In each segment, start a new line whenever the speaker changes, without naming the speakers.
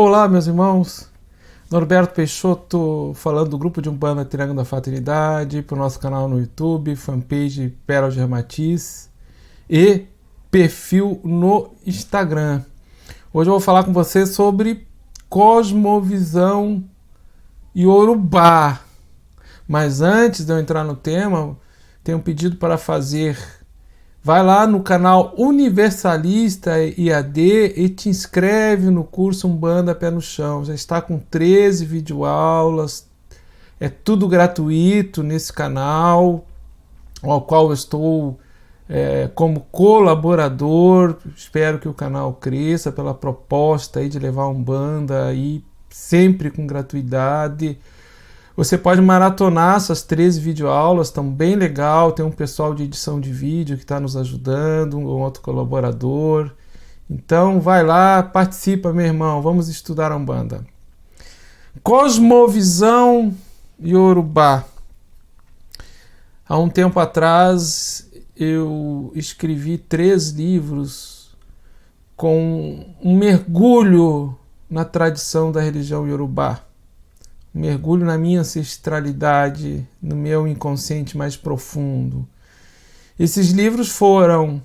Olá, meus irmãos. Norberto Peixoto falando do grupo de Umbanda Triângulo da Fraternidade, para o nosso canal no YouTube, fanpage Pérola de Ramatiz e perfil no Instagram. Hoje eu vou falar com você sobre cosmovisão iorubá. Mas antes de eu entrar no tema, tenho um pedido para fazer. Vai lá no canal Universalista IAD e te inscreve no curso Umbanda Pé no Chão. Já está com 13 videoaulas, é tudo gratuito nesse canal, ao qual eu estou como colaborador. Espero que o canal cresça pela proposta aí de levar Umbanda aí sempre com gratuidade. Você pode maratonar essas 13 videoaulas, estão bem legal, tem um pessoal de edição de vídeo que está nos ajudando, um outro colaborador. Então vai lá, participa, meu irmão, vamos estudar a Umbanda. Cosmovisão iorubá. Há um tempo atrás eu escrevi 3 livros com um mergulho na tradição da religião iorubá. Mergulho na minha ancestralidade, no meu inconsciente mais profundo. Esses livros foram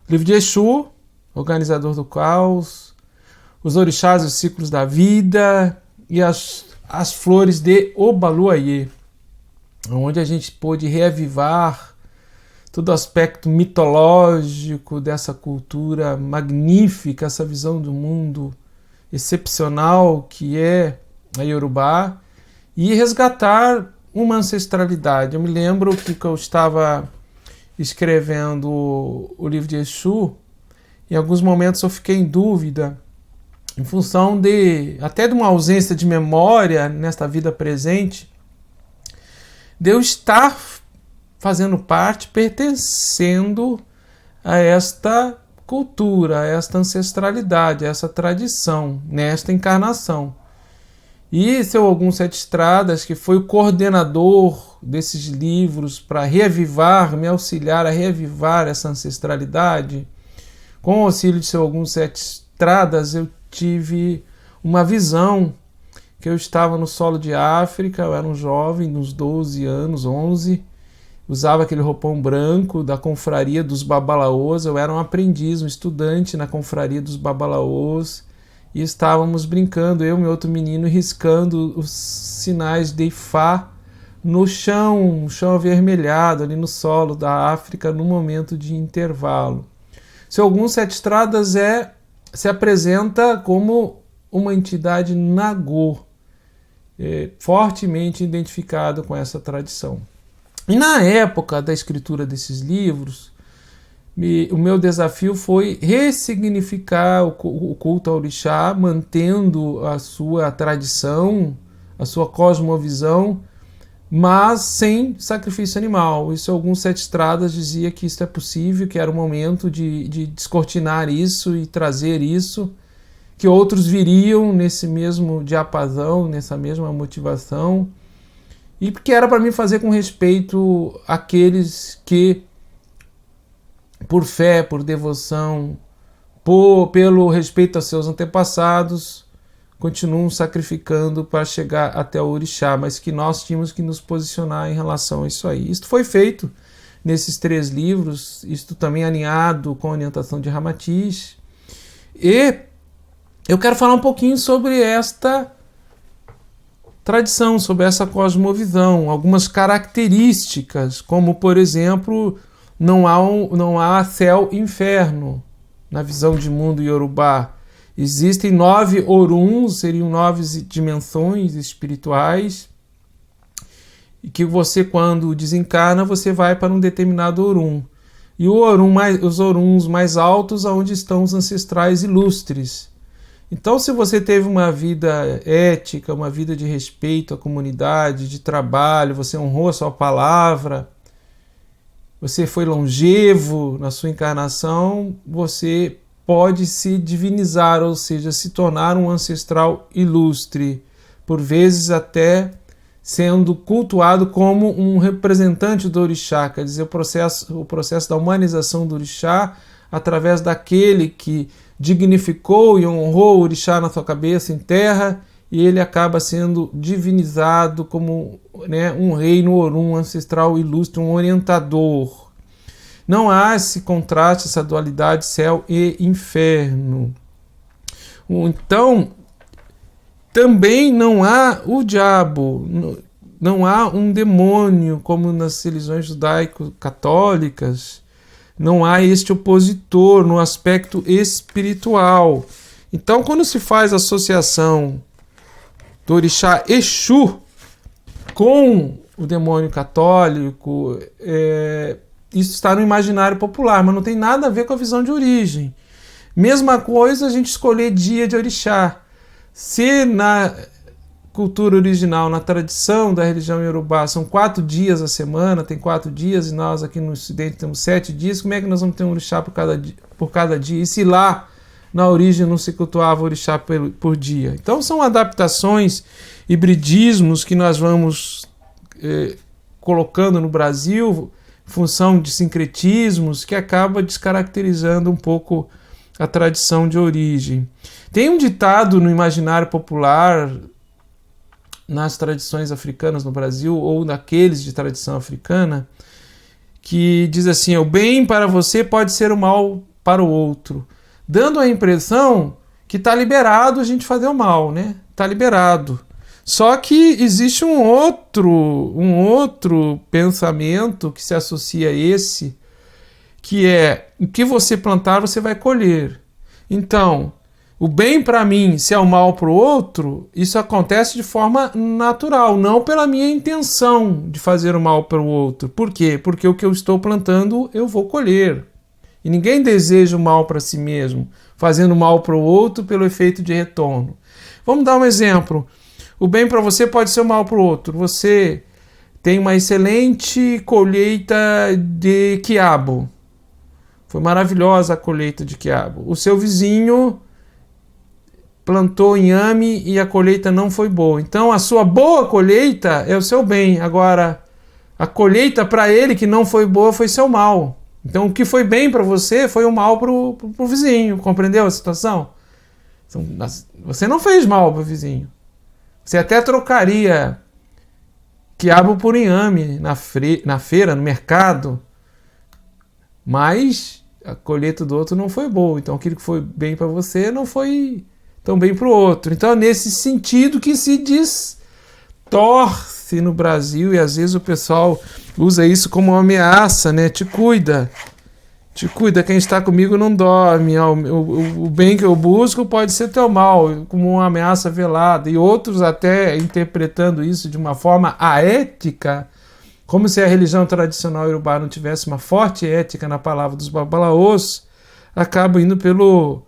o livro de Exu, Organizador do Caos, Os Orixás e os Ciclos da Vida e as Flores de Obaluayê, onde a gente pôde reavivar todo o aspecto mitológico dessa cultura magnífica, essa visão do mundo excepcional que é a Iorubá, e resgatar uma ancestralidade. Eu me lembro que eu estava escrevendo o livro de Exu, em alguns momentos eu fiquei em dúvida, em função até de uma ausência de memória nesta vida presente, de eu estar fazendo parte, pertencendo a esta cultura, a esta ancestralidade, a essa tradição, nesta encarnação. E seu Ogum Sete Estradas, que foi o coordenador desses livros para reavivar, me auxiliar a reavivar essa ancestralidade, com o auxílio de seu Ogum Sete Estradas, eu tive uma visão que eu estava no solo de África, eu era um jovem, uns 12 anos, 11, usava aquele roupão branco da confraria dos Babalaôs, eu era um aprendiz, um estudante na confraria dos Babalaôs, e estávamos brincando, eu e outro menino, riscando os sinais de Ifá no chão, um chão avermelhado ali no solo da África, no momento de intervalo. Seu Ogum Sete Estradas se apresenta como uma entidade Nagô, fortemente identificado com essa tradição. E na época da escritura desses livros, o meu desafio foi ressignificar o culto ao orixá, mantendo a sua tradição, a sua cosmovisão, mas sem sacrifício animal. Isso Ogum Sete Estradas dizia que isso é possível, que era o momento de descortinar isso e trazer isso, que outros viriam nesse mesmo diapasão, nessa mesma motivação, e porque era para mim fazer com respeito àqueles que, por fé, por devoção, pelo respeito aos seus antepassados, continuam sacrificando para chegar até o orixá, mas que nós tínhamos que nos posicionar em relação a isso aí. Isto foi feito nesses 3 livros, isto também alinhado com a orientação de Ramatiz. E eu quero falar um pouquinho sobre esta tradição, sobre essa cosmovisão, algumas características, como, por exemplo, não há céu e inferno na visão de mundo iorubá. Existem 9 oruns, seriam 9 dimensões espirituais, e que você, quando desencarna, você vai para um determinado orum. E os oruns mais altos, onde estão os ancestrais ilustres. Então, se você teve uma vida ética, uma vida de respeito à comunidade, de trabalho, você honrou a sua palavra, você foi longevo na sua encarnação, você pode se divinizar, ou seja, se tornar um ancestral ilustre, por vezes até sendo cultuado como um representante do orixá, quer dizer, o processo da humanização do orixá através daquele que dignificou e honrou o orixá na sua cabeça em terra, e ele acaba sendo divinizado como, né, um rei no Orum, ancestral ilustre, um orientador. Não há esse contraste, essa dualidade céu e inferno. Então, também não há o diabo, não há um demônio, como nas religiões judaico-católicas. Não há este opositor no aspecto espiritual. Então, quando se faz associação do orixá Exu com o demônio católico, isso está no imaginário popular, mas não tem nada a ver com a visão de origem. Mesma coisa a gente escolher dia de orixá. Se na cultura original, na tradição da religião iorubá, são 4 dias a semana, tem 4 dias, e nós aqui no Ocidente temos 7 dias, como é que nós vamos ter um orixá por cada dia? E se lá na origem não se cultuava orixá por dia? Então são adaptações, hibridismos que nós vamos colocando no Brasil, função de sincretismos, que acaba descaracterizando um pouco a tradição de origem. Tem um ditado no imaginário popular, nas tradições africanas no Brasil, ou naqueles de tradição africana, que diz assim: o bem para você pode ser o mal para o outro, dando a impressão que está liberado a gente fazer o mal, né? Está liberado. Só que existe um outro pensamento que se associa a esse, que é: o que você plantar você vai colher. Então, o bem para mim, se é o mal para o outro, isso acontece de forma natural, não pela minha intenção de fazer o mal para o outro. Por quê? Porque o que eu estou plantando eu vou colher. E ninguém deseja o mal para si mesmo, fazendo mal para o outro pelo efeito de retorno. Vamos dar um exemplo. O bem para você pode ser o mal para o outro. Você tem uma excelente colheita de quiabo. Foi maravilhosa a colheita de quiabo. O seu vizinho plantou inhame e a colheita não foi boa. Então a sua boa colheita é o seu bem. Agora, a colheita para ele que não foi boa foi seu mal. Então o que foi bem para você foi o mal para o vizinho. Compreendeu a situação? Então, você não fez mal para o vizinho. Você até trocaria quiabo por inhame na feira, no mercado, mas a colheita do outro não foi boa. Então aquilo que foi bem para você não foi tão bem para o outro. Então é nesse sentido que se distorce no Brasil, e às vezes o pessoal usa isso como uma ameaça, né? Te cuida, quem está comigo não dorme. O bem que eu busco pode ser teu mal, como uma ameaça velada. E outros até interpretando isso de uma forma aética, como se a religião tradicional iorubá não tivesse uma forte ética na palavra dos babalaôs, acabam indo pelo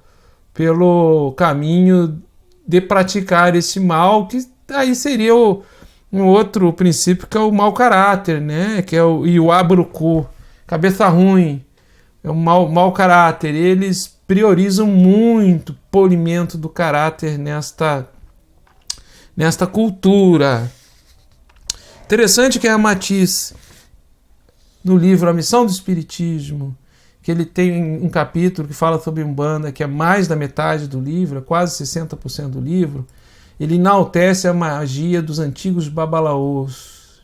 caminho de praticar esse mal, que aí seria um outro princípio, que é o mau caráter, né? Que é o Iwaburuku, cabeça ruim, é um mau caráter. Eles priorizam muito o polimento do caráter nesta cultura. Interessante que a Matiz, no livro A Missão do Espiritismo, que ele tem um capítulo que fala sobre Umbanda, que é mais da metade do livro, é quase 60% do livro, ele enaltece a magia dos antigos babalaôs,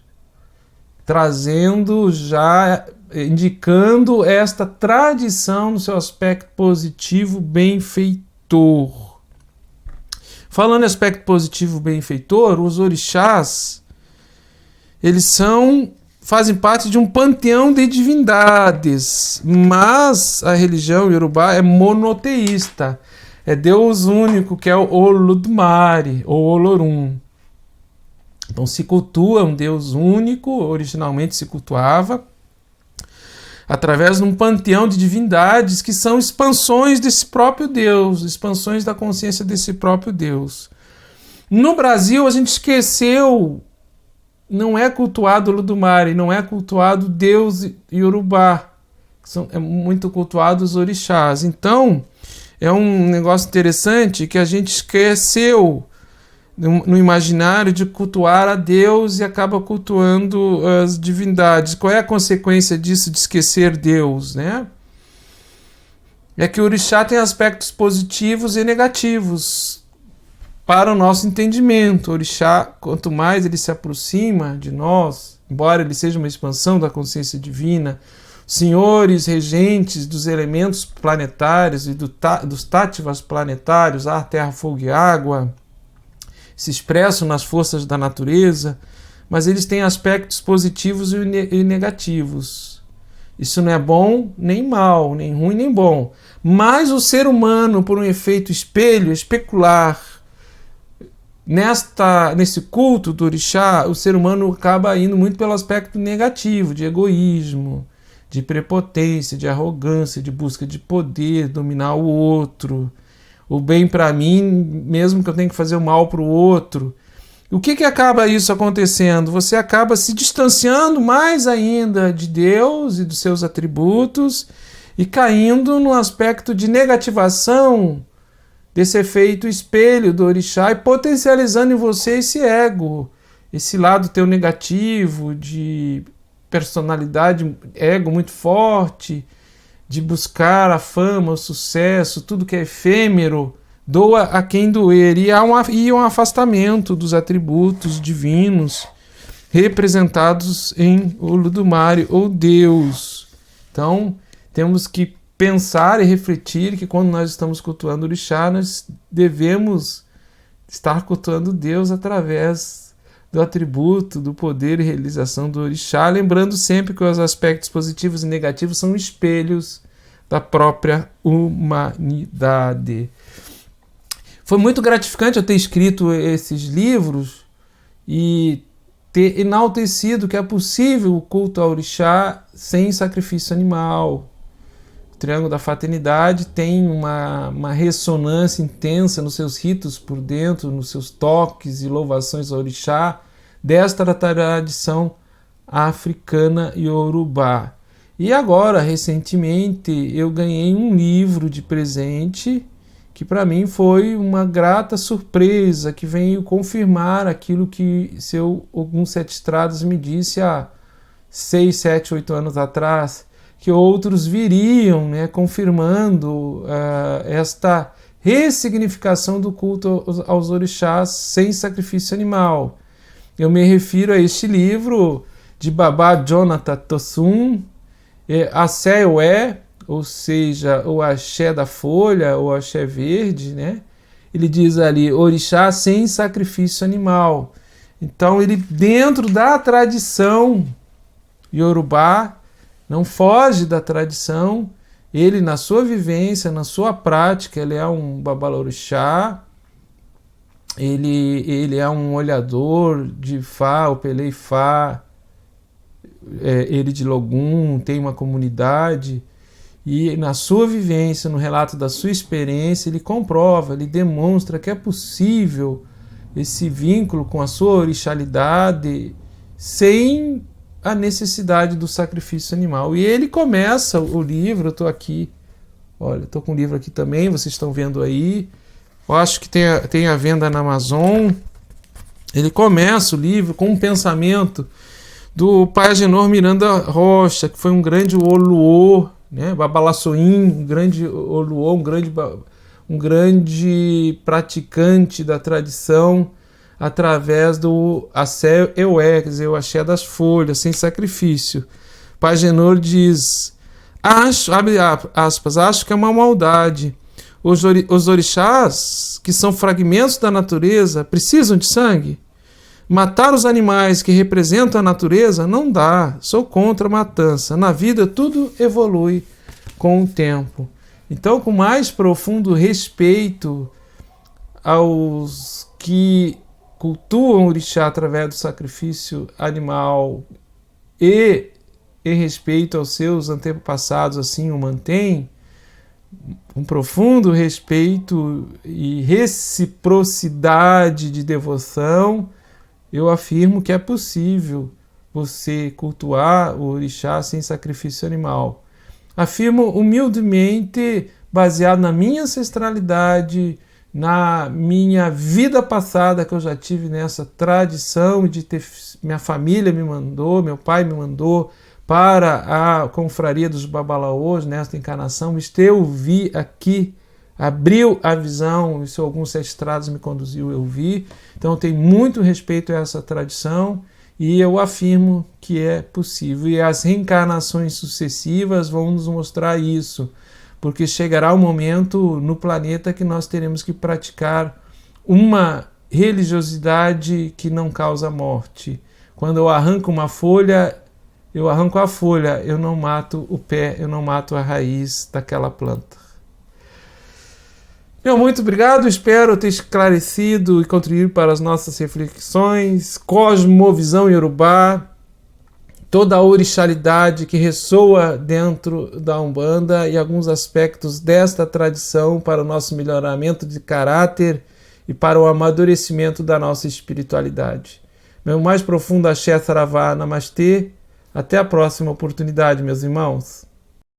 indicando esta tradição no seu aspecto positivo benfeitor. Falando em aspecto positivo benfeitor, os orixás, eles fazem parte de um panteão de divindades, mas a religião iorubá é monoteísta. É Deus único, que é o Olodumare, ou Olorum. Então se cultua um Deus único, originalmente se cultuava, através de um panteão de divindades que são expansões desse próprio Deus, expansões da consciência desse próprio Deus. No Brasil, a gente esqueceu, não é cultuado Olodumare, não é cultuado Deus Iorubá, é muito cultuado os orixás. Então, é um negócio interessante que a gente esqueceu no imaginário de cultuar a Deus e acaba cultuando as divindades. Qual é a consequência disso, de esquecer Deus, né? é que o orixá tem aspectos positivos e negativos para o nosso entendimento. O orixá, quanto mais ele se aproxima de nós, embora ele seja uma expansão da consciência divina, senhores regentes dos elementos planetários e dos táttvas planetários, ar, terra, fogo e água, se expressam nas forças da natureza, mas eles têm aspectos positivos e negativos. Isso não é bom nem mal, nem ruim nem bom. Mas o ser humano, por um efeito espelho, especular, nesse culto do orixá, o ser humano acaba indo muito pelo aspecto negativo, de egoísmo, de prepotência, de arrogância, de busca de poder, dominar o outro, o bem para mim, mesmo que eu tenha que fazer o mal para o outro. O que acaba isso acontecendo? Você acaba se distanciando mais ainda de Deus e dos seus atributos e caindo no aspecto de negativação desse efeito espelho do orixá e potencializando em você esse ego, esse lado teu negativo, de personalidade, ego muito forte, de buscar a fama, o sucesso, tudo que é efêmero, doa a quem doer. E há um afastamento dos atributos divinos representados em Olodumare, ou Deus. Então, temos que pensar e refletir que quando nós estamos cultuando o orixá, nós devemos estar cultuando Deus através do atributo, do poder e realização do orixá, lembrando sempre que os aspectos positivos e negativos são espelhos da própria humanidade. Foi muito gratificante eu ter escrito esses livros e ter enaltecido que é possível o culto ao orixá sem sacrifício animal. O Triângulo da Fraternidade tem uma ressonância intensa nos seus ritos por dentro, nos seus toques e louvações ao orixá, desta tradição africana iorubá. E agora, recentemente, eu ganhei um livro de presente que para mim foi uma grata surpresa, que veio confirmar aquilo que seu Ogum Sete Estradas me disse há 6, 7, 8 anos atrás, que outros viriam, né, confirmando esta ressignificação do culto aos orixás sem sacrifício animal. Eu me refiro a este livro de Babá Jonathan Tosun, Axé Ué, ou seja, o axé da folha, ou axé verde, né? Ele diz ali, orixá sem sacrifício animal. Então ele, dentro da tradição iorubá, não foge da tradição, ele na sua vivência, na sua prática, ele é um babalorixá, ele é um olhador de Fá, o Pelei Fá, ele de Logum, tem uma comunidade, e na sua vivência, no relato da sua experiência, ele comprova, ele demonstra que é possível esse vínculo com a sua orixalidade sem a necessidade do sacrifício animal. E ele começa o livro, eu estou aqui, olha, estou com o livro aqui também, vocês estão vendo aí, eu acho que tem a venda na Amazon. Ele começa o livro com um pensamento do pai Agenor Miranda Rocha, que foi um grande Oluô, né? Babalassoim, um grande Oluô, um grande praticante da tradição através do Axé Eué, quer dizer, o axé das folhas, sem sacrifício. Pai Agenor diz, abre aspas, acho que é uma maldade. Os orixás, que são fragmentos da natureza, precisam de sangue? Matar os animais que representam a natureza não dá, sou contra a matança. Na vida tudo evolui com o tempo. Então, com mais profundo respeito aos que cultuam o orixá através do sacrifício animal e em respeito aos seus antepassados, assim o mantém, um profundo respeito e reciprocidade de devoção, eu afirmo que é possível você cultuar o orixá sem sacrifício animal. Afirmo humildemente, baseado na minha ancestralidade, na minha vida passada que eu já tive nessa tradição de ter, minha família me mandou, meu pai me mandou para a confraria dos Babalaôs nesta encarnação, eu vi aqui, abriu a visão, isso alguns estrados me conduziu, eu vi. Então eu tenho muito respeito a essa tradição e eu afirmo que é possível. E as reencarnações sucessivas vão nos mostrar isso, porque chegará um momento no planeta que nós teremos que praticar uma religiosidade que não causa morte. Quando eu arranco uma folha, eu arranco a folha, eu não mato o pé, eu não mato a raiz daquela planta. Meu muito obrigado, espero ter esclarecido e contribuído para as nossas reflexões. Cosmovisão Iorubá, toda a orixalidade que ressoa dentro da Umbanda e alguns aspectos desta tradição para o nosso melhoramento de caráter e para o amadurecimento da nossa espiritualidade. Meu mais profundo axé, saravá, namastê. Até a próxima oportunidade, meus irmãos.